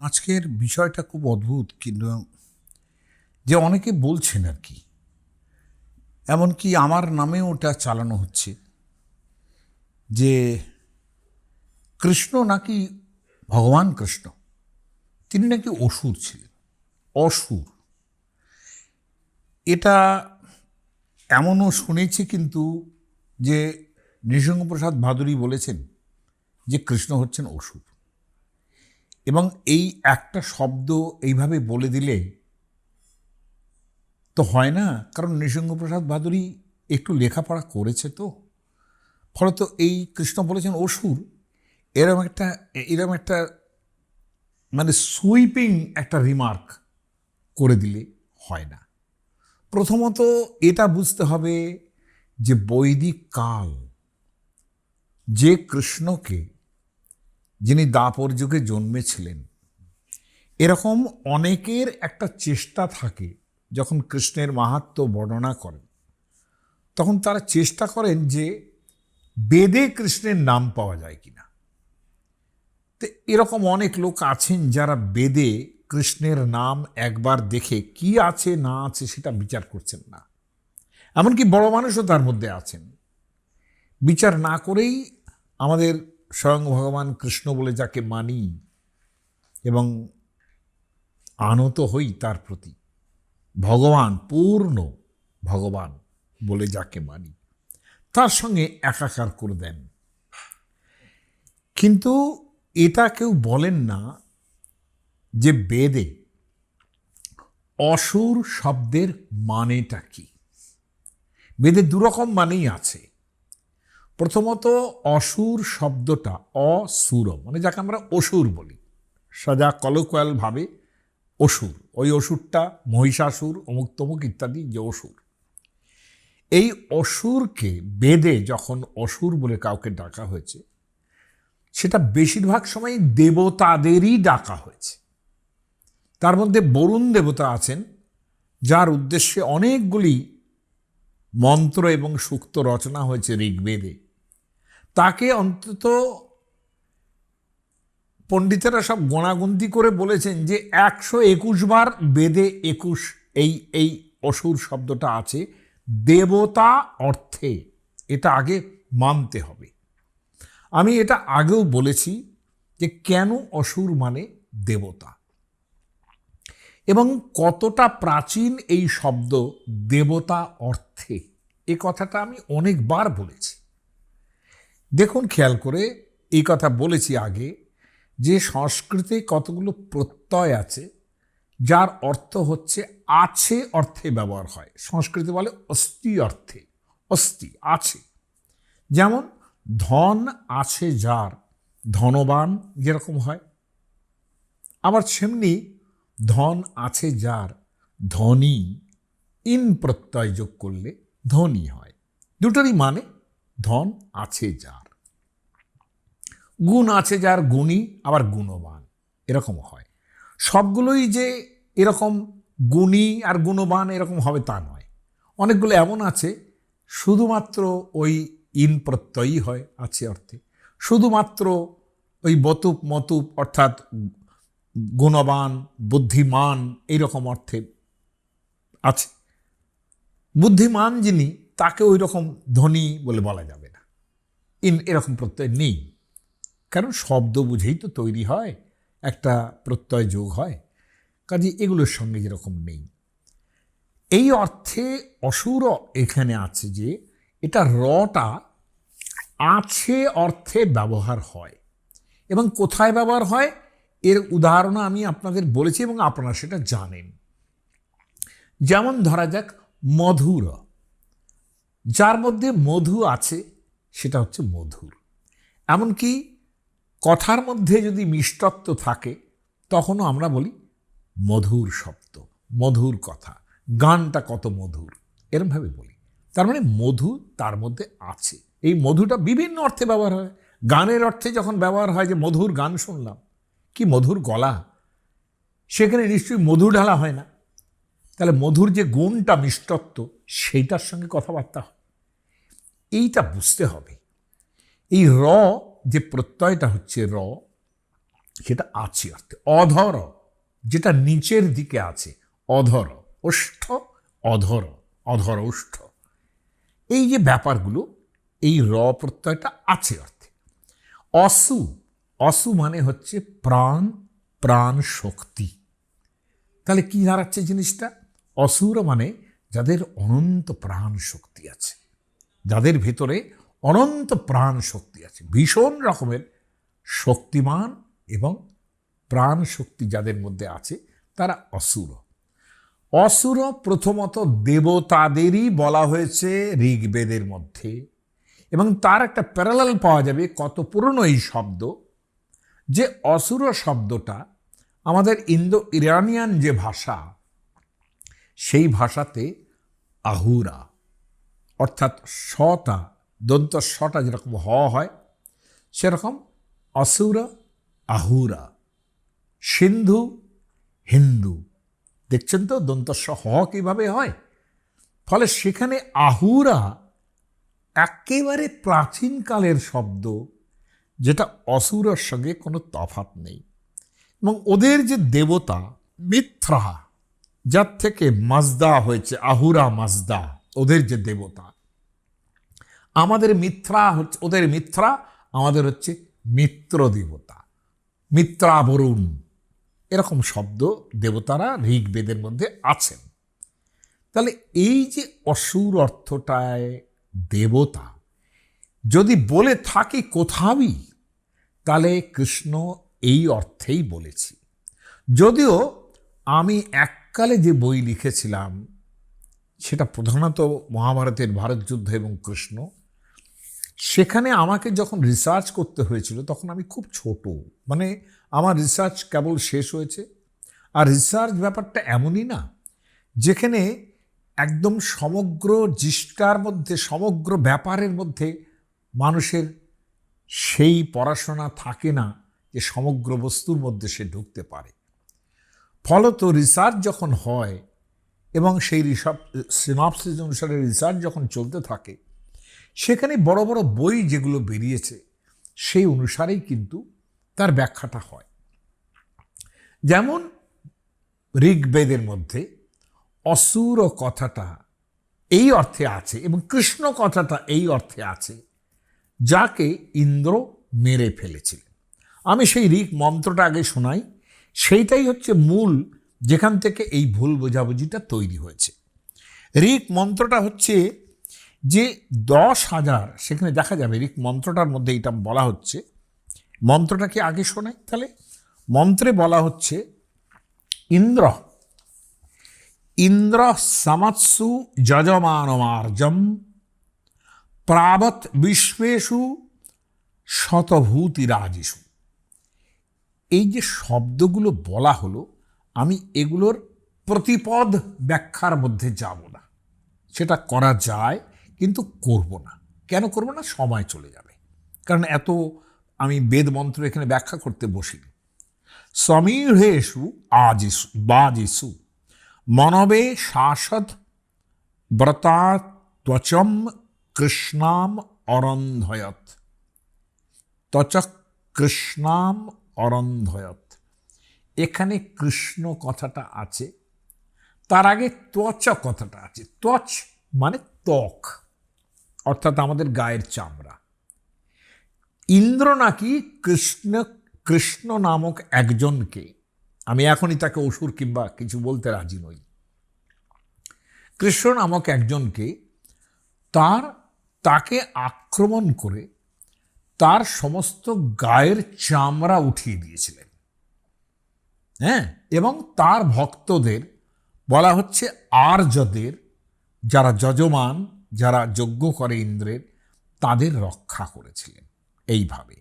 আজকের বিষয়টা খুব অদ্ভুত, কিন্তু যে অনেকে বলছেন আর কি, এমনকি আমার নামেও ওটা চালানো হচ্ছে যে কৃষ্ণ নাকি, ভগবান কৃষ্ণ তিনি নাকি অসুর ছিলেন। অসুর, এটা এমনও শুনেছি কিন্তু যে নৃসিংহপ্রসাদ ভাদুরী বলেছেন যে কৃষ্ণ হচ্ছেন অসুর, এবং এই একটা শব্দ এইভাবে বলে দিলে তো হয় না, কারণ নৃসিংহপ্রসাদ ভাদুরী একটু লেখাপড়া করেছে, তো ফলত এই কৃষ্ণ বলেছেন অসুর, এরম একটা মানে সুইপিং একটা রিমার্ক করে দিলে হয় না। প্রথমত এটা বুঝতে হবে যে বৈদিক কাল, যে কৃষ্ণকে, যিনি দ্বাপর যুগে জন্মেছিলেন, এরকম অনেকের একটা চেষ্টা থাকে যখন কৃষ্ণের মাহাত্ম্য বর্ণনা করেন, তখন তারা চেষ্টা করেন যে বেদে কৃষ্ণের নাম পাওয়া যায় কিনা। তো এরকম অনেক লোক আছেন যারা বেদে কৃষ্ণের নাম একবার দেখে কি আছে না আছে সেটা বিচার করছেন না। এমনকি বড় মানুষও তার মধ্যে আছেন, বিচার না করেই আমাদের স্বয়ং ভগবান কৃষ্ণ বলে যাকে মানি এবং আনত হই তার প্রতি, ভগবান, পূর্ণ ভগবান বলে যাকে মানি, তার সঙ্গে একাকার করে দেন। কিন্তু এটা কেউ বলেন না যে বেদে অসুর শব্দের মানেটা কি। বেদে দুরকম মানেই আছে। প্রথমত অসুর শব্দটা অসুর, মানে যাকে আমরা অসুর বলি, সাজা কলোকুয়াল ভাবে অসুর, ওই অসুরটা মহিষাসুর, অমুক তমুক ইত্যাদি, যে অসুর, এই অসুরকে বেদে যখন অসুর বলে কাউকে ডাকা হয়েছে, সেটা বেশিরভাগ সময় দেবতাদেরই ডাকা হয়েছে। তার মধ্যে বরুণ দেবতা আছেন, যার উদ্দেশ্যে অনেকগুলি মন্ত্র এবং সূক্ত রচনা হয়েছে ঋগ্বেদে। তাকে অন্তত পণ্ডিতেরা সব গোনাগুন্তি করে বলেছেন যে 121 বার বেদে 21 এই অসুর শব্দটা আছে দেবতা অর্থে। এটা আগে মানতে হবে। আমি এটা আগেও বলেছি যে কেন অসুর মানে দেবতা, এবং কতটা প্রাচীন এই শব্দ দেবতা অর্থে, এ কথাটা আমি অনেকবার বলেছি। দেখুন খেয়াল করে, এই কথা বলেছি আগে যে সংস্কৃতে কতগুলো প্রত্যয় আছে যার অর্থ হচ্ছে আছে অর্থে ব্যবহার হয়। সংস্কৃতে বলে অস্তি অর্থে, অস্তি আছে। যেমন ধন আছে যার, ধনবান যেরকম হয়, আবার সেমনি ধন আছে যার, ধনী, ইন প্রত্যয় যোগ করলে ধনী হয়। দুটোরই মানে ধন আছে যার। গুণ আছে যার, গুণী, আবার গুণবান, এরকম হয়। সবগুলোই যে এরকম গুণী আর গুণবান এরকম হবে তা নয়। অনেকগুলো এমন আছে শুধুমাত্র ওই ইন প্রত্যয়ই হয় আছে অর্থে, শুধুমাত্র ওই বতুপ মতুপ অর্থাৎ গুণবান, বুদ্ধিমান এইরকম অর্থে আছে। বুদ্ধিমান যিনি, তাকে ওই রকম ধনী বলে বলা যাবে না, ইন এরকম প্রত্যয় নেই। কারণ শব্দ বুঝেই তো তৈরি হয়, একটা প্রত্যয় যোগ হয়, কাজে এগুলোর সঙ্গে যেরকম নেই। এই অর্থে অসুর এখানে আছে যে এটা রটা আছে অর্থে ব্যবহার হয়, এবং কোথায় ব্যবহার হয় এর উদাহরণ আমি আপনাদের বলেছি এবং আপনারা সেটা জানেন। যেমন ধরা যাক মধুর, যার মধ্যে মধু আছে সেটা হচ্ছে মধুর। এমনকি কথার মধ্যে যদি মিষ্টত্ব থাকে তখনও আমরা বলি মধুর শব্দ, মধুর কথা, গানটা কত মধুর, এরমভাবে বলি। তার মানে মধু তার মধ্যে আছে। এই মধুটা বিভিন্ন অর্থে ব্যবহার হয়। গানের অর্থে যখন ব্যবহার হয় যে মধুর গান শুনলাম, কি মধুর গলা, সেখানে নিশ্চয়ই মধু ঢালা হয় না। তাহলে মধুর যে গুণটা, মিষ্টত্ব, সেইটার সঙ্গে কথাবার্তা হয়। এইটা বুঝতে হবে। এই র যে প্রত্যয়টা হচ্ছে র, সেটা আছে অর্থে। অধর, যেটা নিচের দিকে আছে, অধর, ওষ্ঠ, অধর, অধর ওষ্ঠ, এই যে ব্যাপারগুলো, এই র প্রত্যয়টা আছে অর্থে। অসু, অসু মানে হচ্ছে প্রাণ, প্রাণ শক্তি। তাহলে কি দাঁড়াচ্ছে জিনিসটা? অসুর মানে যাদের অনন্ত প্রাণ শক্তি আছে, যাদের ভেতরে অনন্ত প্রাণ শক্তি আছে, ভীষণ রকমের শক্তিমান এবং প্রাণ শক্তি যাদের মধ্যে আছে, তারা অসুর। অসুর প্রথমত দেবতাদেরই বলা হয়েছে ঋগ্বেদের মধ্যে, এবং তার একটা প্যারালাল পাওয়া যাবে, কত পুরনো এই শব্দ, যে অসুর শব্দটা আমাদের ইন্দো ইরানিয়ান যে ভাষা, সেই ভাষাতে আহুরা, অর্থাৎ শটা, দন্ত শটা যেরকম হ হয়, সেরকম অসুরা, আহুরা, সিন্ধু, হিন্দু। দেখছেন তো দন্ত হ কিভাবে হয়? ফলে সেখানে আহুরা একেবারে প্রাচীনকালের শব্দ, যেটা অসুরের সঙ্গে কোনো তফাৎ নেই। এবং ওদের যে দেবতা মিথ্রা, যার থেকে মাজদা হয়েছে, আহুরা মাজদা, ওদের যে দেবতা, আমাদের মিথ্রা হচ্ছে, ওদের মিথ্রা, আমাদের হচ্ছে মিত্র দেবতা, মিত্রাবরুণ, এরকম শব্দ দেবতারা ঋগ্বেদের মধ্যে আছেন। তাহলে এই যে অসুর অর্থটায় দেবতা যদি বলে থাকি কোথাওই, তাহলে কৃষ্ণ এই অর্থেই বলেছি। যদিও আমি এককালে যে বই লিখেছিলাম, সেটা প্রধানত মহাভারতের ভারত যুদ্ধ এবং কৃষ্ণ, সেখানে আমাকে যখন রিসার্চ করতে হয়েছিল তখন আমি খুব ছোট, মানে আমার রিসার্চ কেবল শেষ হয়েছে। আর রিসার্চ ব্যাপারটা এমনই না যেখানে একদম সমগ্র জিষ্টার মধ্যে, সমগ্র ব্যাপারের মধ্যে মানুষের সেই পড়াশোনা থাকে না যে সমগ্র বস্তুর মধ্যে সে ঢুকতে পারে। ফলত রিসার্চ যখন হয় এবং সেই সিনপসিস অনুসারে রিসার্চ যখন চলতে থাকে, সেখানে বড় বড় বই যেগুলো বেরিয়েছে সেই অনুসারেই কিন্তু তার ব্যাখ্যাটা হয়। যেমন ঋগ্বেদের মধ্যে অসুর কথাটা এই অর্থে আছে এবং কৃষ্ণ কথাটা এই অর্থে আছে, যাকে ইন্দ্র মেরে ফেলেছিলেন। আমি সেই ঋগ মন্ত্রটা আগে শোনাই, সেইটাই হচ্ছে মূল, যেখান থেকে এই ভুল বোঝাবুঝিটা তৈরি হয়েছে। ঋগ মন্ত্রটা হচ্ছে যে 10,000, সেখানে দেখা যাবে ঋগ মন্ত্রটার মধ্যে এটা বলা হচ্ছে। মন্ত্রটাকে আগে শোনাই তাহলে। মন্ত্রে বলা হচ্ছে ইন্দ্র, ইন্দ্র সমৎসু যজমানমার্জম প্রাবত বিশ্বেষু শতভূতিরাজিষু। এই যে শব্দগুলো বলা হলো, আমি এগুলোর প্রতিপদ ব্যাখ্যার মধ্যে যাব না। সেটা করা যায় কিন্তু করব না। কেন করব না? সময় চলে যাবে, কারণ এত আমি বেদ মন্ত্র এখানে ব্যাখ্যা করতে বসিনি। সমীঢ়েষু আজিষু বাজিষু মনবে শাসদ ব্রতা ত্বচম কৃষ্ণাম অরন্ধয়ত, ত্বচ কৃষ্ণাম অরন্ধয়ত। এখানে কৃষ্ণ কথাটা আছে, তার আগে ত্বচ কথাটা আছে। ত্বচ মানে ত্বক, অর্থাৎ আমাদের গায়ের চামড়া। ইন্দ্র নাকি কৃষ্ণ নামক একজনকে, আমি এখনই তাকে অসুর কিংবা কিছু বলতে রাজি নই, কৃষ্ণ নামক একজনকে তাকে আক্রমণ করে তার সমস্ত গায়ের চামড়া উঠিয়ে দিয়েছিলেন। হ্যাঁ, এবং তার ভক্তদের বলা হচ্ছে আর্যদের, যারা যজমান, যারা যজ্ঞ করে ইন্দ্রের, তাদের রক্ষা করেছিলেন এইভাবে।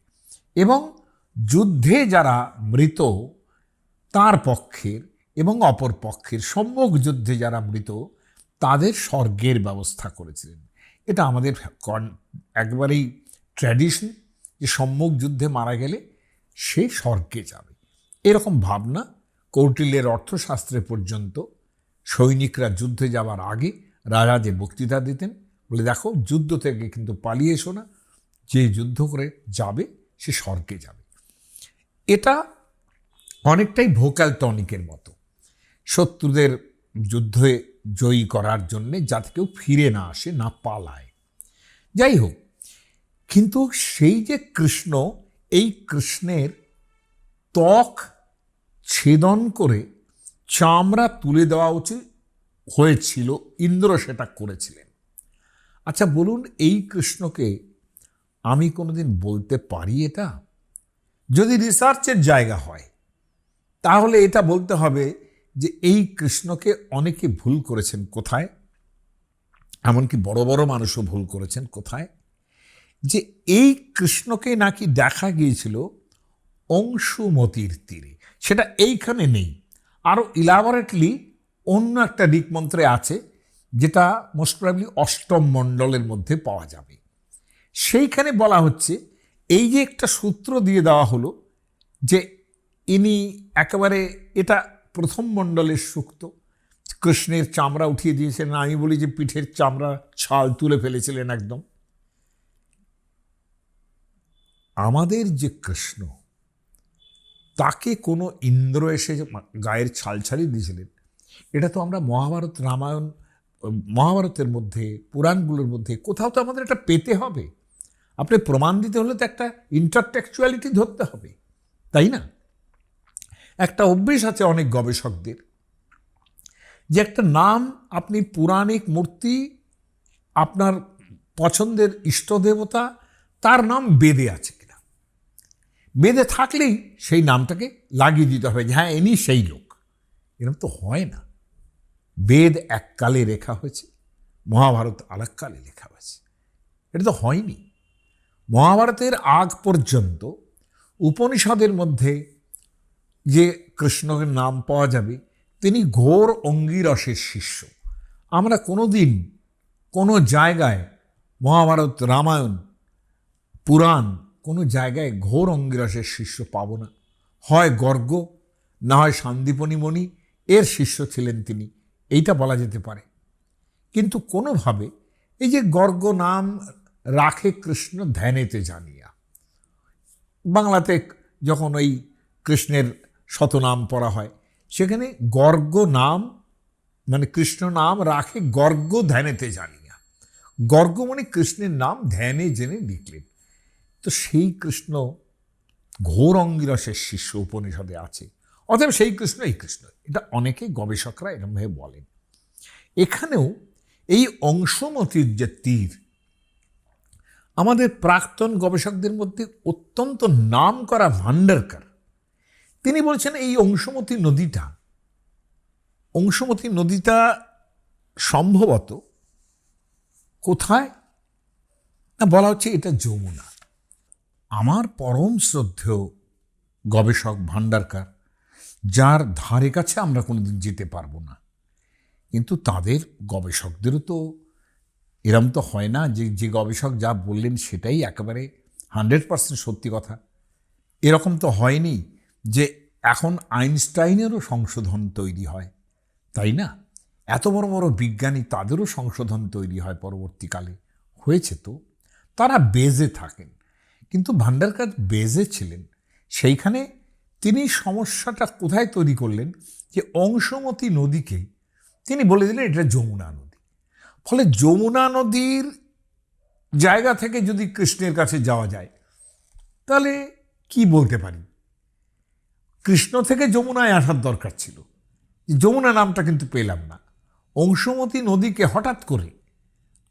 এবং যুদ্ধে যারা মৃত, তার পক্ষের এবং অপর পক্ষের, সম্মুখ যুদ্ধে যারা মৃত, তাদের স্বর্গের ব্যবস্থা করেছিলেন। এটা আমাদের একবারেই ট্র্যাডিশন, যে সম্মুখ যুদ্ধে মারা গেলে সে স্বর্গে যাবে, এরকম ভাবনা কৌটিল্যের অর্থশাস্ত্রে পর্যন্ত। সৈনিকরা যুদ্ধে যাওয়ার আগে রাজাদের বক্তৃতা দিতেন, বলে দেখো যুদ্ধ থেকে কিন্তু পালিয়ে এসো না, যে যুদ্ধ করে যাবে সে স্বর্গে যাবে। এটা অনেকটাই ভোকাল টনিকের মতো, শত্রুদের যুদ্ধে জয়ী করার জন্যে যাতে কেউ ফিরে না আসে, না পালায়। যাই হোক, কিন্তু সেই যে কৃষ্ণ, এই কৃষ্ণের ত্বক ছেদন করে চামড়া তুলে দেওয়া উচিত হয়েছিল, ইন্দ্র সেটা করেছিলেন। আচ্ছা বলুন, এই কৃষ্ণকে আমি কোনোদিন বলতে পারি এটা? যদি রিসার্চের জায়গা হয় তাহলে এটা বলতে হবে যে এই কৃষ্ণকে অনেকে ভুল করেছেন কোথায়, এমনকি বড় বড় মানুষও ভুল করেছেন কোথায়, যে এই কৃষ্ণকে নাকি দেখা গিয়েছিল অংশুমতির তীরে। সেটা এইখানে নেই, আরও ইলাবোরেটলি অন্য একটা দিকমন্ত্রে আছে, যেটা মোস্ট প্রবাবলি অষ্টম মণ্ডলের মধ্যে পাওয়া যাবে। সেইখানে বলা হচ্ছে, এই যে একটা সূত্র দিয়ে দেওয়া হলো যে ইনি একেবারে, এটা প্রথম মণ্ডলের সূক্ত, কৃষ্ণের চামড়া উঠিয়ে দিয়েছিলেন। আমি বলি যে পিঠের চামড়া ছাল তুলে ফেলেছিলেন একদম। আমাদের যে কৃষ্ণ, তাকে কোনো ইন্দ্র এসে গায়ের ছাল ছাড়িয়ে দিয়েছিলেন, এটা তো আমরা মহাভারত, রামায়ণ, মহাভারতের মধ্যে, পুরাণগুলোর মধ্যে কোথাও তো আমাদের এটা পেতে হবে। আপনি প্রমাণ দিতে হলে তো একটা ইন্টারটেক্সচুয়ালিটি ধরতে হবে, তাই না? একটা অভ্যেস আছে অনেক গবেষকদের, যে একটা নাম, আপনি পুরাণিক মূর্তি, আপনার পছন্দের ইষ্টদেবতা, তার নাম বেদে আছে কিনা, বেদে থাকলেই সেই নামটাকে লাগিয়ে দিতে হবে যে হ্যাঁ ইনি সেই লোক। এরকম তো হয় না। বেদ এককালে লেখা হয়েছে, মহাভারত আরেককালে লেখা হয়েছে, এটা তো হয়নি। মহাভারতের আগ পর্যন্ত উপনিষদের মধ্যে যে কৃষ্ণের নাম পাওয়া যাবে, তিনি ঘোর অঙ্গিরসের শিষ্য। আমরা কোনো দিন কোনো জায়গায় মহাভারত, রামায়ণ, পুরাণ, কোনো জায়গায় ঘোর অঙ্গিরসের শিষ্য পাব না। হয় গর্গ, না হয় সান্দীপনী মণি, এর শিষ্য ছিলেন তিনি, এইটা বলা যেতে পারে। কিন্তু কোনোভাবে এই যে গর্গ নাম রাখে কৃষ্ণ ধ্যানেতে জানিয়া, বাংলাতে যখন ওই কৃষ্ণের শতনাম পড়া হয়, সেখানে গর্গ নাম মানে কৃষ্ণ নাম রাখে গর্গ ধ্যানেতে জানিয়া। গর্গ মানে কৃষ্ণের নাম ধ্যানে জেনে লিখলেন। তো সেই কৃষ্ণ ঘোর অঙ্গিরসের শিষ্য উপনিষদে আছে, অতএব সেই কৃষ্ণ এই কৃষ্ণ, এটা অনেকে গবেষকরা এরকমভাবে বলেন। এখানেও এই অংশমতির যে তীর, আমাদের প্রাক্তন গবেষকদের মধ্যে অত্যন্ত নাম করা ভান্ডারকার, তিনি বলছেন এই অংশমতী নদীটা সম্ভবত কোথায় না, বলা হচ্ছে এটা যমুনা। আমার পরম শ্রদ্ধেয় গবেষক ভান্ডারকার, যার ধারে কাছে আমরা কোনোদিন যেতে পারবো না, কিন্তু তাদের গবেষকদেরও তো এরম তো হয় না যে গবেষক যা বললেন সেটাই একেবারে 100% সত্যি কথা। এরকম তো হয়নি যে এখন আইনস্টাইনেরও সংশোধন তৈরি হয়, তাই না? এত বড় বড় বিজ্ঞানী, তাদেরও সংশোধন তৈরি হয় পরবর্তীকালে, হয়েছে তো। তারা বেজে থাকেন, কিন্তু ভান্ডারকার বেজে ছিলেন। সেইখানে তিনি সমস্যাটা কোথায় তৈরি করলেন, যে অংশমতী নদীকে তিনি বলে দিলেন এটা যমুনা নদী। ফলে যমুনা নদীর জায়গা থেকে যদি কৃষ্ণের কাছে যাওয়া যায়, তাহলে কি বলতে পারি, কৃষ্ণ থেকে যমুনায় আসার দরকার ছিল, যমুনা নামটা কিন্তু পেলাম না। অংশমতী নদীকে হঠাৎ করে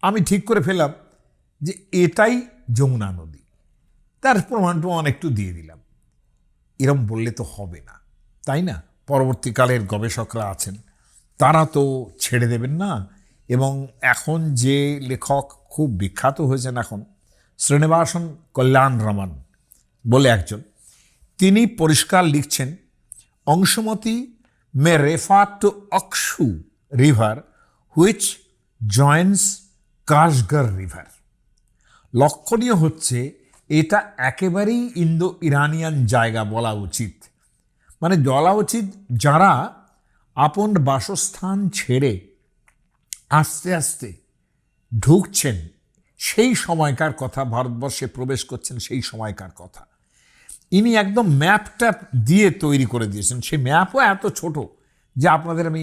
আমি ঠিক করে ফেলাম যে এটাই যমুনা নদী, তার প্রমাণ একটু দিয়ে দিলাম। এরম বললে তো হবে না, তাই না? পরবর্তীকালের গবেষকরা আছেন, তারা তো ছেড়ে দেবেন না। এবং এখন যে লেখক খুব বিখ্যাত হয়েছেন এখন, শ্রীনিবাসন কল্যাণ রমন বলে একজন, তিনি পরিষ্কার লিখছেন, Amshumati may refer to Aksu river which joins Kashgar river. লক্ষণীয় হচ্ছে এটা একেবারেই ইন্দো ইরানিয়ান জায়গা বলা উচিত, মানে বলা উচিত যারা আপন বাসস্থান ছেড়ে আস্তে আস্তে ঢুকছেন সেই সময়কার কথা, ভারতবর্ষে প্রবেশ করছেন সেই সময়কার কথা। ইনি একদম ম্যাপ ট্যাপ দিয়ে তৈরি করে দিয়েছেন। সেই ম্যাপও এত ছোট যে আপনাদের আমি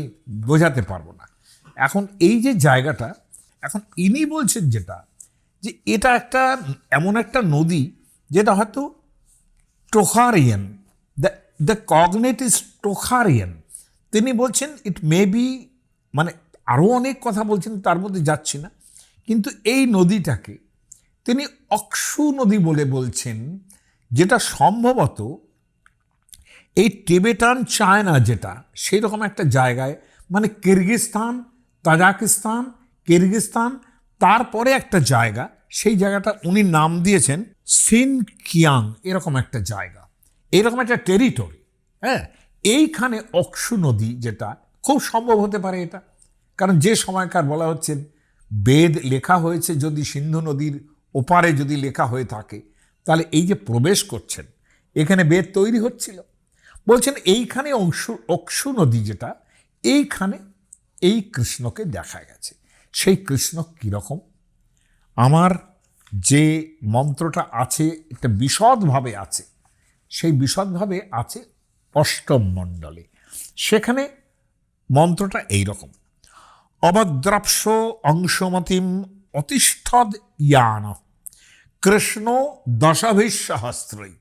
বোঝাতে পারবো না। এখন এই যে জায়গাটা, এখন ইনি বলছেন যেটা, যে এটা একটা এমন একটা নদী যেটা হয়তো টোখারিয়ান, দ্য কগনেট ইজ টোখারিয়ান। তিনি বলছেন ইট মে বি, মানে আরও অনেক কথা বলছেন, তার মধ্যে যাচ্ছি না, কিন্তু এই নদীটাকে তিনি অক্সু নদী বলে বলছেন, যেটা সম্ভবত এই টিবেটান চায়না, যেটা সেই রকম একটা জায়গায়, মানে কিরগিজস্তান, তাজাকিস্তান, কিরগিজস্তান, তারপরে একটা জায়গা, সেই জায়গাটা উনি নাম দিয়েছেন সিনকিয়াং, এরকম একটা জায়গা, এরকম একটা টেরিটরি। হ্যাঁ, এইখানে অক্সু নদী, যেটা খুব সম্ভব হতে পারে এটা, কারণ যে সময়কার বলা হচ্ছে বেদ লেখা হয়েছে যদি সিন্ধু নদীর ওপারে যদি লেখা হয়ে থাকে, তাহলে এই যে প্রবেশ করছেন, এখানে বেদ তৈরি হচ্ছিল। বলছেন এইখানে অক্সু নদী যেটা, এইখানে এই কৃষ্ণকে দেখা গেছে। সেই কৃষ্ণ কীরকম, আমার যে মন্ত্রটা আছে একটা বিশদভাবে আছে, সেই বিশদভাবে আছে অষ্টম মণ্ডলে। সেখানে মন্ত্রটা এইরকম: অবদ্রাপস অংশমতিম অতিষ্ঠদ ইয়ান কৃষ্ণ দশাভিসহস্রই।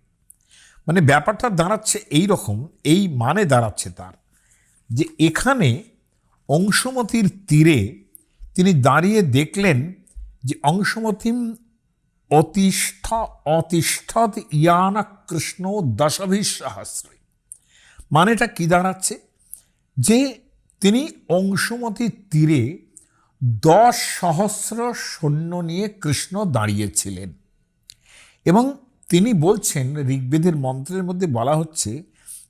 মানে ব্যাপারটা দাঁড়াচ্ছে এই রকম, এই মানে দাঁড়াচ্ছে তার, যে এখানে অংশমতির তীরে তিনি দাঁড়িয়ে দেখলেন যে অংশমতিম অতিষ্ঠদ ইয়ান কৃষ্ণ দশাভিসহস্রই। মানেটা কি দাঁড়াচ্ছে, যে তিনি অংশমতির তীরে 10,000 সৈন্য নিয়ে কৃষ্ণ দাঁড়িয়েছিলেন। এবং তিনি বলছেন, ঋগ্বেদের মন্ত্রের মধ্যে বলা হচ্ছে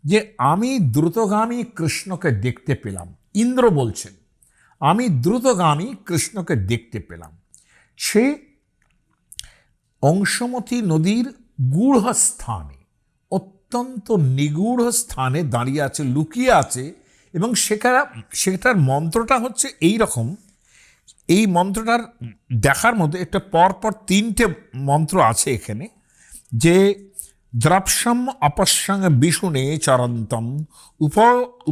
যে আমি দ্রুতগামী কৃষ্ণকে দেখতে পেলাম। ইন্দ্র বলছেন আমি দ্রুতগামী কৃষ্ণকে দেখতে পেলাম। সে অংশমতী নদীর গূঢ় স্থানে, অত্যন্ত নিগূঢ় স্থানে দাঁড়িয়ে আছে, লুকিয়ে আছে। এবং সেটার মন্ত্রটা হচ্ছে এই রকম। এই মন্ত্রটার দেখার মধ্যে একটা পরপর 3টে মন্ত্র আছে এখানে, যে দ্রাপসম অপস্যাং বিশুনে চরন্তম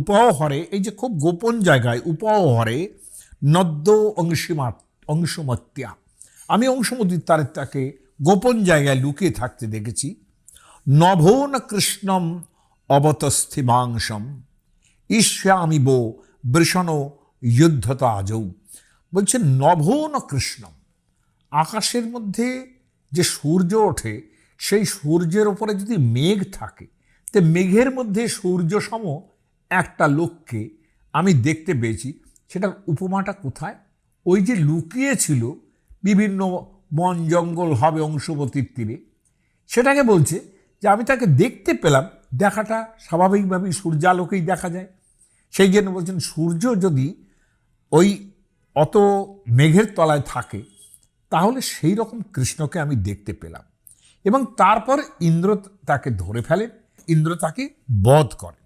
উপহরে, এই যে খুব গোপন জায়গায়, উপহরে নদ্য অংশুমত্যা, আমি অংশুমতির তাকে গোপন জায়গায় লুকিয়ে থাকতে দেখেছি। নভোন কৃষ্ণম অবতস্থিমাংসম ঈশ্যামিব বৃষণ যুদ্ধত আজৌ। বলছে নভোন কৃষ্ণম, আকাশের মধ্যে যে সূর্য ওঠে, সেই সূর্যের ওপরে যদি মেঘ থাকে, তো মেঘের মধ্যে সূর্য সম একটা লোককে আমি দেখতে পেয়েছি। সেটার উপমাটা কোথায়? ওই যে লুকিয়েছিল বিভিন্ন বন জঙ্গল হবে অংশবতীর তীরে, সেটাকে বলছে যে আমি তাকে দেখতে পেলাম। দেখাটা স্বাভাবিকভাবেই সূর্যালোকেই দেখা যায়। সেই জন্য বলছেন সূর্য যদি ওই অত মেঘের তলায় থাকে, তাহলে সেই রকম কৃষ্ণকে আমি দেখতে পেলাম। এবং তারপর ইন্দ্র তাকে ধরে ফেলেন, ইন্দ্র তাকে বধ করে।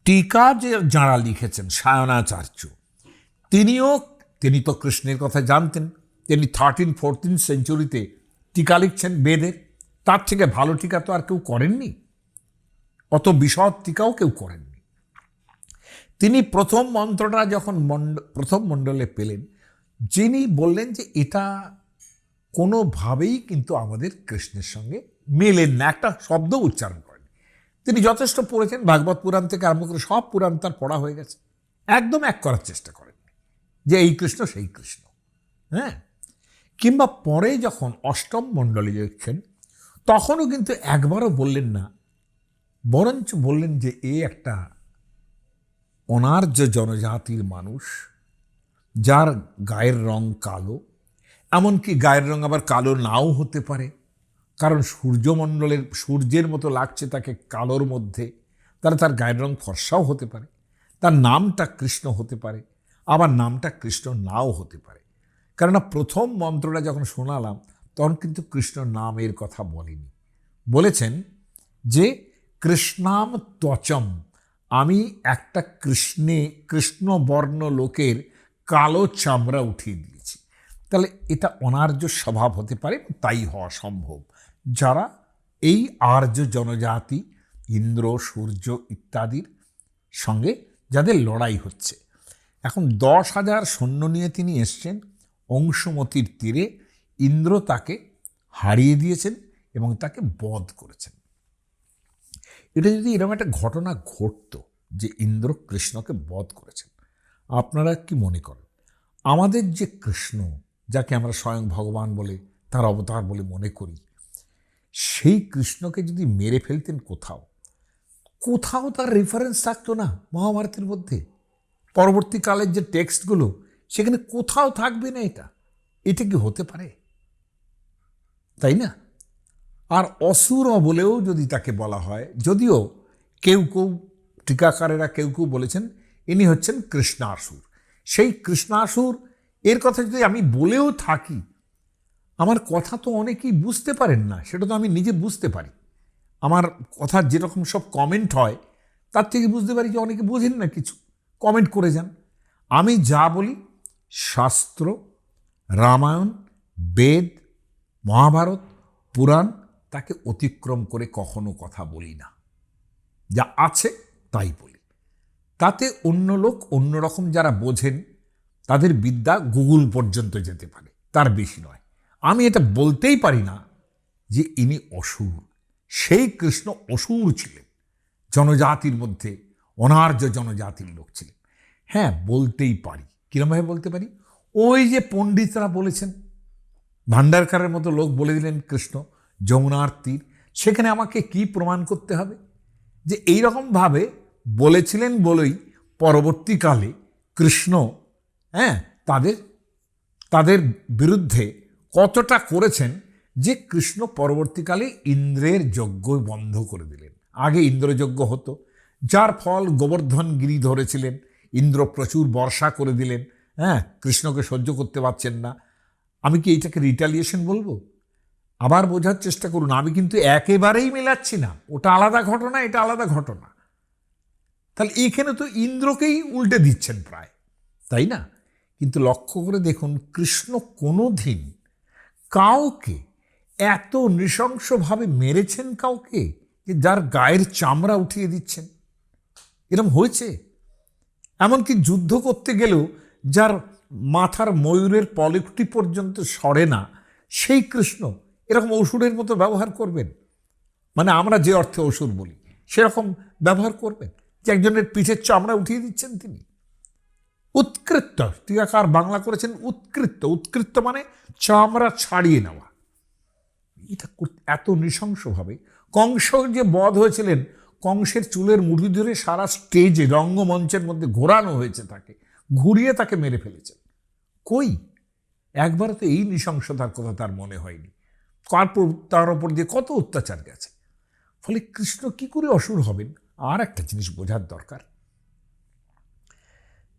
টিকা যে যাঁরা লিখেছেন, সায়নাচার্য, তিনি তো কৃষ্ণের কথা জানতেন। তিনি 13-14 সেঞ্চুরিতে টিকা লিখছেন বেদের। তার থেকে ভালো টিকা তো আর কেউ করেননি, অত বিশদ টিকাও কেউ করেননি। তিনি প্রথম মন্ত্রটা যখন প্রথম মণ্ডলে পেলেন, যিনি বললেন যে এটা কোনোভাবেই কিন্তু আমাদের কৃষ্ণের সঙ্গে মেলেন না, একটা শব্দ উচ্চারণ করেন। তিনি যথেষ্ট পড়েছেন, ভাগবত পুরাণ থেকে আরম্ভ করে সব পুরাণ তার পড়া হয়ে গেছে, একদম এক করার চেষ্টা করেন যে এই কৃষ্ণ সেই কৃষ্ণ। হ্যাঁ, কিংবা পরে যখন অষ্টম মণ্ডলে লিখছেন, তখনও কিন্তু একবারও বললেন না, বরঞ্চ বললেন যে এ একটা অনার্য জনজাতির মানুষ, যার গায়ের রং কালো। এমনকি গায়ের রং আবার কালো নাও হতে পারে, কারণ সূর্যমণ্ডলের সূর্যের মতো লাগছে তাকে কালোর মধ্যে, তার গায়ের রং ফর্সাও হতে পারে। তার নামটা কৃষ্ণ হতে পারে, আবার নামটা কৃষ্ণ নাও হতে পারে। কেননা প্রথম মন্ত্রটা যখন শোনালাম, তখন কিন্তু কৃষ্ণ নামের কথা বলেনি। বলেছেন যে কৃষ্ণাম ত্বচম, আমি একটা কৃষ্ণবর্ণ লোকের কালো চামড়া উঠিয়ে দিয়েছি। তাহলে এটা অনার্য স্বভাব হতে পারে, তাই হওয়া সম্ভব। যারা এই আর্য জনজাতি ইন্দ্র, সূর্য ইত্যাদির সঙ্গে যাদের লড়াই হচ্ছে। এখন 10,000 সৈন্য নিয়ে তিনি এসছেন অংশুমতির তীরে। ইন্দ্র তাকে হারিয়ে দিয়েছেন এবং তাকে বধ করেছেন। এটা যদি এরকম একটা ঘটনা ঘটতো যে ইন্দ্র কৃষ্ণকে বধ করেছেন, আপনারা কি মনে করেন আমাদের যে কৃষ্ণ, যাকে আমরা স্বয়ং ভগবান বলে তার অবতার বলে মনে করি, সেই কৃষ্ণকে যদি মেরে ফেলতেন কোথাও কোথাও তার রেফারেন্স থাকতো না মহাভারতের মধ্যে? পরবর্তীকালের যে টেক্সটগুলো সেখানে কোথাও থাকবে না। এটা কি হতে পারে? তাই না? আর অসুর বলেও যদি তাকে বলা হয়, যদিও কেউ কেউ টিকাকারেরা কেউ কেউ বলেছেন ইনি হচ্ছেন কৃষ্ণাসুর। সেই কৃষ্ণাসুর এর কথা যদি আমি বলেও থাকি, আমার কথা তো অনেকেই বুঝতে পারেন না, সেটা তো আমি নিজে বুঝতে পারি। আমার কথা যেরকম সব কমেন্ট হয় তার থেকে বুঝতে পারি যে অনেকে বোঝেন না কিছু, কমেন্ট করে যান। আমি যা বলি শাস্ত্র, রামায়ণ, বেদ, মহাভারত, পুরাণ তাকে অতিক্রম করে কখনো কথা বলি না। যা আছে তাই বলি। তাতে অন্য লোক অন্যরকম যারা বোঝেন তাদের বিদ্যা গুগল পর্যন্ত যেতে পারে, তার বেশি নয়। আমি এটা বলতেই পারি না যে ইনি অসুর। সেই কৃষ্ণ অসুর ছিলেন, জনজাতির মধ্যে অনার্য জনজাতির লোক ছিলেন। হ্যাঁ, বলতেই পারি। কিরমভাবে বলতে পারি? ওই যে পণ্ডিতরা বলেছেন, ভান্ডারকারের মতো লোক বলে দিলেন কৃষ্ণ যমুনার তীর। সেখানে আমাকে কি প্রমাণ করতে হবে যে এইরকমভাবে বলেছিলেন বলেই পরবর্তীকালে কৃষ্ণ তাদের বিরুদ্ধে কতটা করেছেন যে কৃষ্ণ পরবর্তীকালে ইন্দ্রের যজ্ঞ বন্ধ করে দিলেন। আগে ইন্দ্রযজ্ঞ হতো, যার ফল গোবর্ধন গিরি ধরেছিলেন। ইন্দ্র প্রচুর বর্ষা করে দিলেন, কৃষ্ণকে সহ্য করতে পারছেন না। আমি কি এইটাকে রিটালিয়েশন বলবো? আবার বোঝার চেষ্টা করুন, আমি কিন্তু একেবারেই মেলাচ্ছি না। ওটা আলাদা ঘটনা, এটা আলাদা ঘটনা। তাহলে এখানে তো ইন্দ্রকেই উল্টে দিচ্ছেন প্রায়, তাই না? কিন্তু লক্ষ্য করে দেখুন, কৃষ্ণ কোনোদিন কাউকে এত নৃশংসভাবে মেরেছেন কাউকে যে যার গায়ের চামড়া উঠিয়ে দিচ্ছেন? এরকম হয়েছে? এমনকি যুদ্ধ করতে গেলেও যার মাথার ময়ূরের পলকটি পর্যন্ত সরে না, সেই কৃষ্ণ এরকম অসুরের মতো ব্যবহার করবেন? মানে আমরা যে অর্থে অসুর বলি সেরকম ব্যবহার করবেন যে একজনের পিঠের চামড়া উঠিয়ে দিচ্ছেন তিনি? উৎকৃষ্ট, টিকাকার বাংলা করেছেন উৎকৃষ্ট। উৎকৃষ্ট মানে চামড়া ছাড়িয়ে নেওয়া। এটা এত নৃশংসভাবে কংস যে বধ হয়েছিলেন, কংসের চুলের মুঠি ধরে সারা স্টেজে রঙ্গমঞ্চের মধ্যে ঘোরানো হয়েছে, তাকে ঘুরিয়ে তাকে মেরে ফেলেছেন। কই একবার তো এই নৃশংসতার কথা তার মনে হয়নি। তার ওপর দিয়ে কত অত্যাচার গেছে। ফলে কৃষ্ণ কি করে অসুর হবেন? আর একটা জিনিস বোঝার দরকার,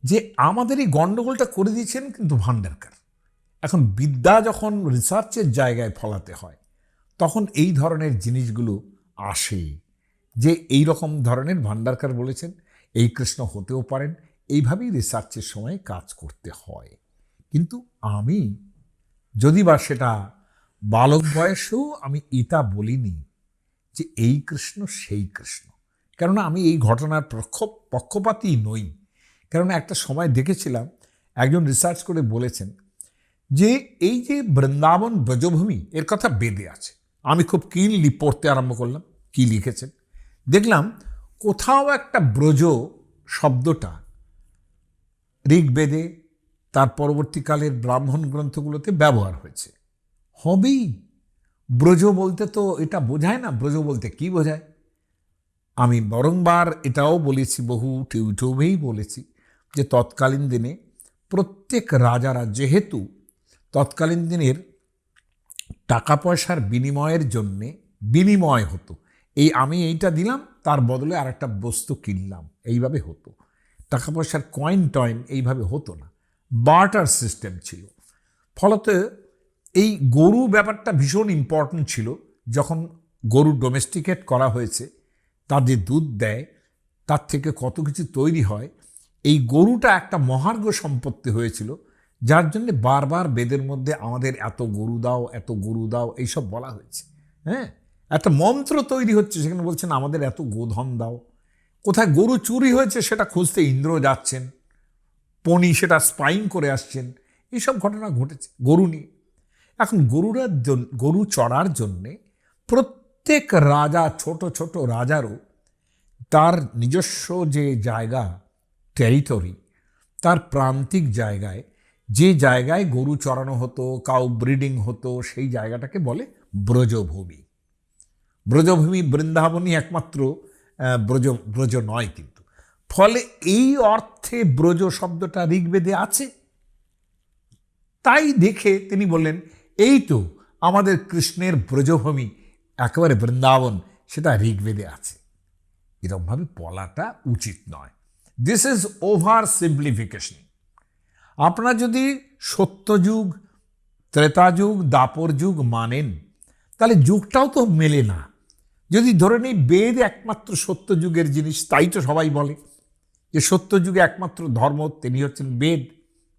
যে আমাদের এই গণ্ডগোলটা করে দিয়েছেন কিন্তু ভান্ডারকার। এখন বিদ্যা যখন রিসার্চের জায়গায় ফলাতে হয় তখন এই ধরনের জিনিসগুলো আসে, যে এই রকম ধরনের ভান্ডারকার বলেছেন এই কৃষ্ণ হতেও পারেন। এইভাবেই রিসার্চের সময় কাজ করতে হয়। কিন্তু আমি যদি বা সেটা বালক বয়সেও আমি এটা বলিনি যে এই কৃষ্ণ সেই কৃষ্ণ, কেননা আমি এই ঘটনার পক্ষপাতী নই। কেননা একটা সময় দেখেছিলাম একজন রিসার্চ করে বলেছেন যে এই যে বৃন্দাবন ব্রজভূমি এর কথা বেদে আছে। আমি খুব কিনলি পড়তে আরম্ভ করলাম কি লিখেছেন। দেখলাম কোথাও একটা ব্রজ শব্দটা ঋগ্বেদে, তার পরবর্তীকালের ব্রাহ্মণ গ্রন্থগুলোতে ব্যবহার হয়েছে। হবেই, ব্রজ বলতে তো এটা বোঝায় না। ব্রজ বলতে কি বোঝায়? আমি বরংবার এটাও বলেছি, বহু ইউটিউবেই বলেছি যে তৎকালীন দিনে প্রত্যেক রাজারা, যেহেতু তৎকালীন দিনের টাকা পয়সার বিনিময়ের জন্যে বিনিময় হতো, এই আমি এইটা দিলাম তার বদলে আর একটা বস্তু কিনলাম, এইভাবে হতো। টাকা পয়সার কয়েন টয়েন এইভাবে হতো না, বার্টার সিস্টেম ছিল। ফলত এই গরু ব্যাপারটা ভীষণ ইম্পর্ট্যান্ট ছিল। যখন গরু ডোমেস্টিকেট করা হয়েছে, তার যে দুধ দেয় তার থেকে কত কিছু তৈরি হয়, এই গরুটা একটা মহার্ঘ সম্পত্তি হয়েছিল, যার জন্য বারবার বেদের মধ্যে আমাদের এত গরু দাও, এত গরু দাও এইসব বলা হয়েছে। একটা মন্ত্র তৈরি হচ্ছে, সেখানে বলছেন আমাদের এত গোধন দাও। কোথায় গরু চুরি হয়েছে সেটা খুঁজতে ইন্দ্র যাচ্ছেন, পণি সেটা স্পাইং করে আসছেন। এইসব ঘটনা ঘটেছে গরু নিয়ে। এখন গরু চড়ার জন্যে প্রত্যেক রাজা, ছোট ছোট রাজারও তার নিজস্ব যে জায়গা, টেরিটরি, তার প্রান্তিক জায়গায় যে জায়গায় গরু চড়ানো হতো, কাউ ব্রিডিং হতো, সেই জায়গাটাকে বলে ব্রজভূমি। ব্রজভূমি, বৃন্দাবনই একমাত্র ব্রজ নয় কিন্তু। ফলে এই অর্থে ব্রজ শব্দটা ঋগ্বেদে আছে। তাই দেখে তিনি বললেন, এই তো আমাদের কৃষ্ণের ব্রজভূমি, একেবারে বৃন্দাবন, সেটা ঋগ্বেদে আছে। এরকমভাবে বলাটা উচিত নয়। This is over simplification. আপনারা যদি সত্যযুগ, ত্রেতাযুগ, দাপর যুগ মানেন, তাহলে যুগটাও তো মেলে না। যদি ধরে নিই বেদ একমাত্র সত্যযুগের জিনিস, তাই তো সবাই বলে যে সত্যযুগে একমাত্র ধর্ম তিনি হচ্ছেন বেদ,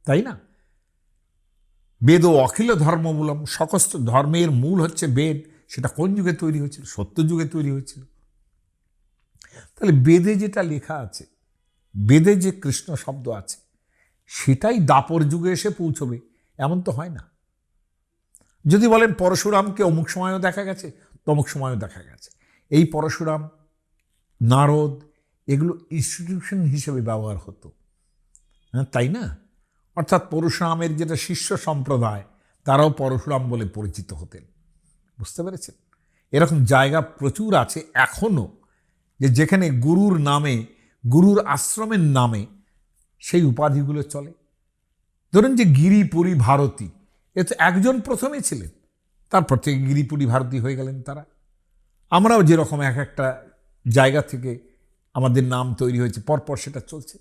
তাই না? বেদ ও অখিল ধর্মমূলম, সমস্ত ধর্মের মূল হচ্ছে বেদ। সেটা কোন যুগে তৈরি হয়েছিল? সত্যযুগে তৈরি হয়েছিল। তাহলে বেদে যেটা লেখা আছে, বেদে যে কৃষ্ণ শব্দ আছে, সেটাই দাপর যুগে এসে পৌঁছবে এমন তো হয় না। যদি বলেন পরশুরামকে অমুক সময়ও দেখা গেছে, তমুক সময়ও দেখা গেছে, এই পরশুরাম, নারদ, এগুলো ইনস্টিটিউশন হিসেবে ব্যবহার হতো, হ্যাঁ তাই না? অর্থাৎ পরশুরামের যেটা শিষ্য সম্প্রদায়, তারাও পরশুরাম বলে পরিচিত হতেন। বুঝতে পেরেছেন? এরকম জায়গা প্রচুর আছে এখনও, যে যেখানে গুরুর নামে, গুরুর আশ্রমের নামে সেই উপাধিগুলো চলে। ধরুন যে গিরিপুরী ভারতী, এ তো একজন প্রথমে ছিলেন, তারপর থেকে গিরিপুরী ভারতী হয়ে গেলেন তারা। আমরাও যেরকম এক একটা জায়গা থেকে আমাদের নাম তৈরি হয়েছে, পরপর সেটা চলছে,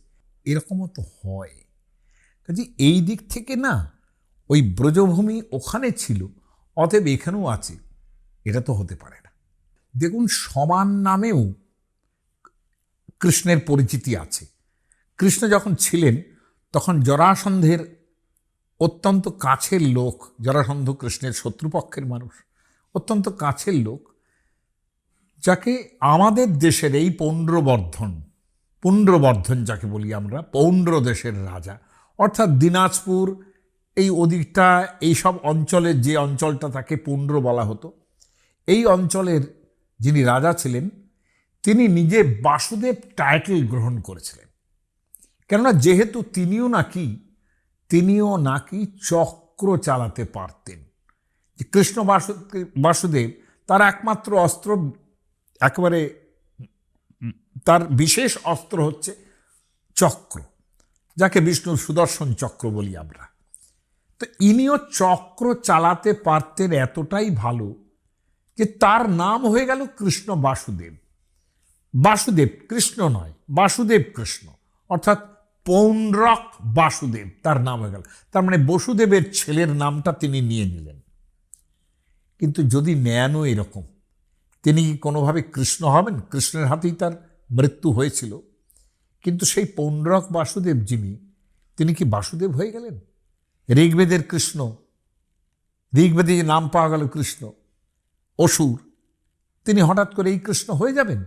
এরকমও তো হয়। কাজে এই দিক থেকে না, ওই ব্রজভূমি ওখানে ছিল, অতএব এখানেও আছে, এটা তো হতে পারে না। দেখুন, সমান নামেও কৃষ্ণের পরিচিতি আছে। কৃষ্ণ যখন ছিলেন তখন জরাসন্ধের অত্যন্ত কাছের লোক, জরাসন্ধ কৃষ্ণের শত্রুপক্ষের মানুষ, অত্যন্ত কাছের লোক, যাকে আমাদের দেশের এই পুণ্ড্রবর্ধন যাকে বলি আমরা, পৌণ্ড্র দেশের রাজা, অর্থাৎ দিনাজপুর, এই ওদিকটা, এইসব অঞ্চলের যে অঞ্চলটা, তাকে পুণ্ড্র বলা হতো। এই অঞ্চলের যিনি রাজা ছিলেন, তিনি নিজে বাসুদেব টাইটেল গ্রহণ করেছিলেন। কেননা যেহেতু তিনিও নাকি চক্র চালাতে পারতেন। যে কৃষ্ণ বাসুদেব, তার একমাত্র অস্ত্র, একেবারে তার বিশেষ অস্ত্র হচ্ছে চক্র, যাকে বিষ্ণুর সুদর্শন চক্র বলি আমরা। তো ইনিও চক্র চালাতে পারতেন এতটাই ভালো যে তার নাম হয়ে গেল কৃষ্ণ বাসুদেব। বাসুদেব কৃষ্ণ নয়, বাসুদেব কৃষ্ণ, অর্থাৎ পৌণ্ড্রক বাসুদেব তার নাম হয়ে গেল। তার মানে বসুদেবের ছেলের নামটা তিনি নিয়ে নিলেন। কিন্তু যদি নেনও এরকম, তিনি কি কোনোভাবে কৃষ্ণ হবেন? কৃষ্ণের হাতেই তার মৃত্যু হয়েছিল। কিন্তু সেই পৌণ্ড্রক বাসুদেব যিনি, তিনি কি বাসুদেব হয়ে গেলেন? ঋগ্বেদের কৃষ্ণ, ঋগ্বেদে যে নাম পাওয়া গেল কৃষ্ণ, অসুর, তিনি হঠাৎ করে এই কৃষ্ণ হয়ে যাবেন?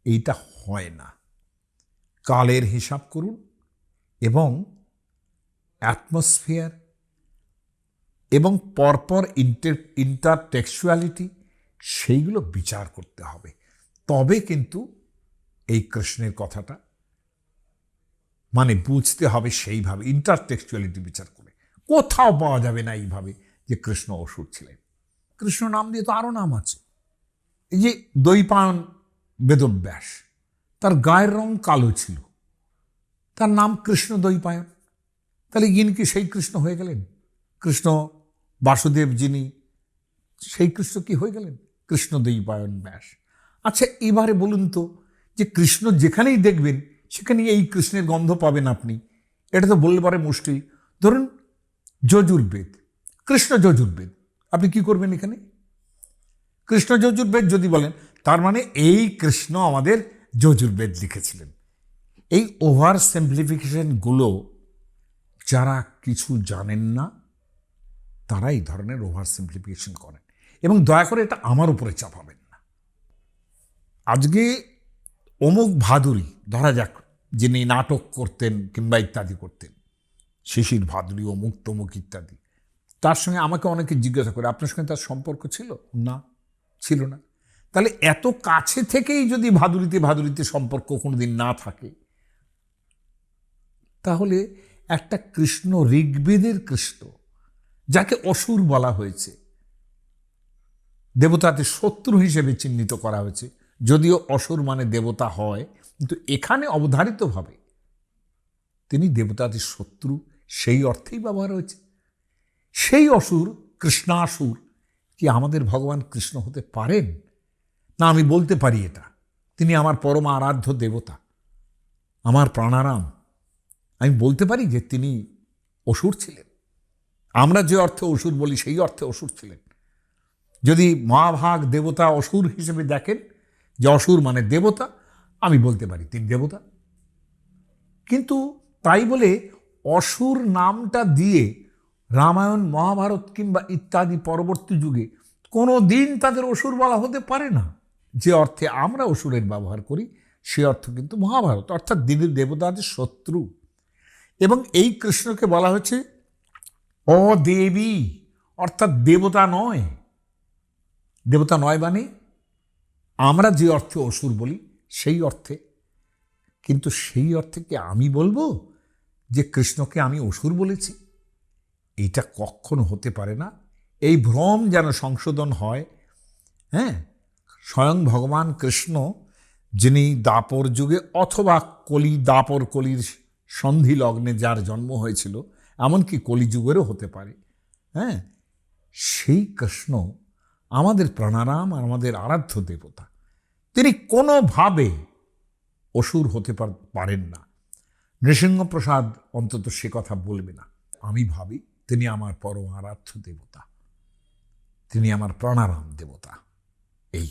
এইটা হয় না। কালের হিসাব করুন এবং অ্যাটমসফিয়ার এবং পরপর ইন্টারটেক্সচুয়ালিটি, সেইগুলো বিচার করতে হবে। তবে কিন্তু এই কৃষ্ণের কথাটা মানে বুঝতে হবে সেইভাবে, ইন্টারটেক্সচুয়ালিটি বিচার করে। কোথাও পাওয়া যাবে না এইভাবে যে কৃষ্ণ অসুর ছিলেন। কৃষ্ণ নাম দিয়ে তো আরও নাম আছে। এই যে দৈপায়ন বেদব্যাস, তার গায়ের রং কালো ছিল, তার নাম কৃষ্ণ দৈপায়ন। তাহলে ইনি কি সেই কৃষ্ণ হয়ে গেলেন? কৃষ্ণ বাসুদেব যিনি, সেই কৃষ্ণ কি হয়ে গেলেন? কৃষ্ণ দৈপায়ন ব্যাস। আচ্ছা, এবারে বলুন তো, যে কৃষ্ণ যেখানেই দেখবেন সেখানেই এই কৃষ্ণের গন্ধ পাবেন আপনি, এটা তো বললে পারে মুশকিল। ধরুন যজুর্বেদ, কৃষ্ণ যজুর্বেদ, আপনি কি করবেন এখানে? কৃষ্ণ যজুর্বেদ যদি বলেন, তার মানে এই কৃষ্ণ আমাদের যজুর্বেদ লিখেছিলেন। এই ওভার সিম্পলিফিকেশনগুলো যারা কিছু জানেন না, তারা এই ধরনের ওভার সিম্পলিফিকেশন করেন, এবং দয়া করে এটা আমার উপরে চাপাবেন না। আজকে অমুক ভাদুরী, ধরা যাক, যিনি নাটক করতেন কিংবা ইত্যাদি করতেন, শিশির ভাদুরী অমুক তমুক ইত্যাদি, তার সঙ্গে আমাকে অনেকে জিজ্ঞাসা করে আপনার সঙ্গে তার সম্পর্ক ছিল? না, ছিল না। তাহলে এত কাছে থেকেই যদি ভাদুরীতে সম্পর্ক কোনোদিন না থাকে, তাহলে একটা কৃষ্ণ, ঋগ্বেদের কৃষ্ণ, যাকে অসুর বলা হয়েছে, দেবতাদের শত্রু হিসেবে চিহ্নিত করা হয়েছে, যদিও অসুর মানে দেবতা হয়, কিন্তু এখানে অবধারিতভাবে তিনি দেবতাদের শত্রু, সেই অর্থেই ব্যবহার হয়েছে। সেই অসুর, কৃষ্ণাসুর, কি আমাদের ভগবান কৃষ্ণ হতে পারেন? না, আমি বলতে পারি এটা তিনি আমার পরম আরাধ্য দেবতা, আমার প্রাণারাম। আমি বলতে পারি যে তিনি অসুর ছিলেন। আমরা যে অর্থে অসুর বলি সেই অর্থে অসুর ছিলেন। যদি মহাভাগ দেবতা অসুর হিসেবে দেখেন, যে অসুর মানে দেবতা, আমি বলতে পারি তিনি দেবতা। কিন্তু তাই বলে অসুর নামটা দিয়ে রামায়ণ, মহাভারত কিংবা ইত্যাদি পরবর্তী যুগে কোনো দিন তাদের অসুর বলা হতে পারে না। যে অর্থে আমরা অসুরের ব্যবহার করি সে অর্থ কিন্তু মহাভারত, অর্থাৎ দেবতাদের শত্রু। এবং এই কৃষ্ণকে বলা হয়েছে অদেবী, অর্থাৎ দেবতা নয়। দেবতা নয় মানে আমরা যে অর্থে অসুর বলি সেই অর্থে। কিন্তু সেই অর্থে কি আমি বলবো যে কৃষ্ণকে আমি অসুর বলেছি? এইটা কখনো হতে পারে না। এই ভ্রম যেন সংশোধন হয়। হ্যাঁ, স্বয়ং ভগবান কৃষ্ণ, যিনি দাপর যুগে অথবা দাপর কলির সন্ধি লগ্নে যার জন্ম হয়েছিল, এমনকি কলিযুগেরও হতে পারে, হ্যাঁ, সেই কৃষ্ণ আমাদের প্রাণারাম আর আমাদের আরাধ্য দেবতা। তিনি কোনোভাবে অসুর হতে পারেন না। নৃসিংহপ্রসাদ অন্তত সে কথা বলবে না। আমি ভাবি তিনি আমার পরম আরাধ্য দেবতা, তিনি আমার প্রাণারাম দেবতা। এই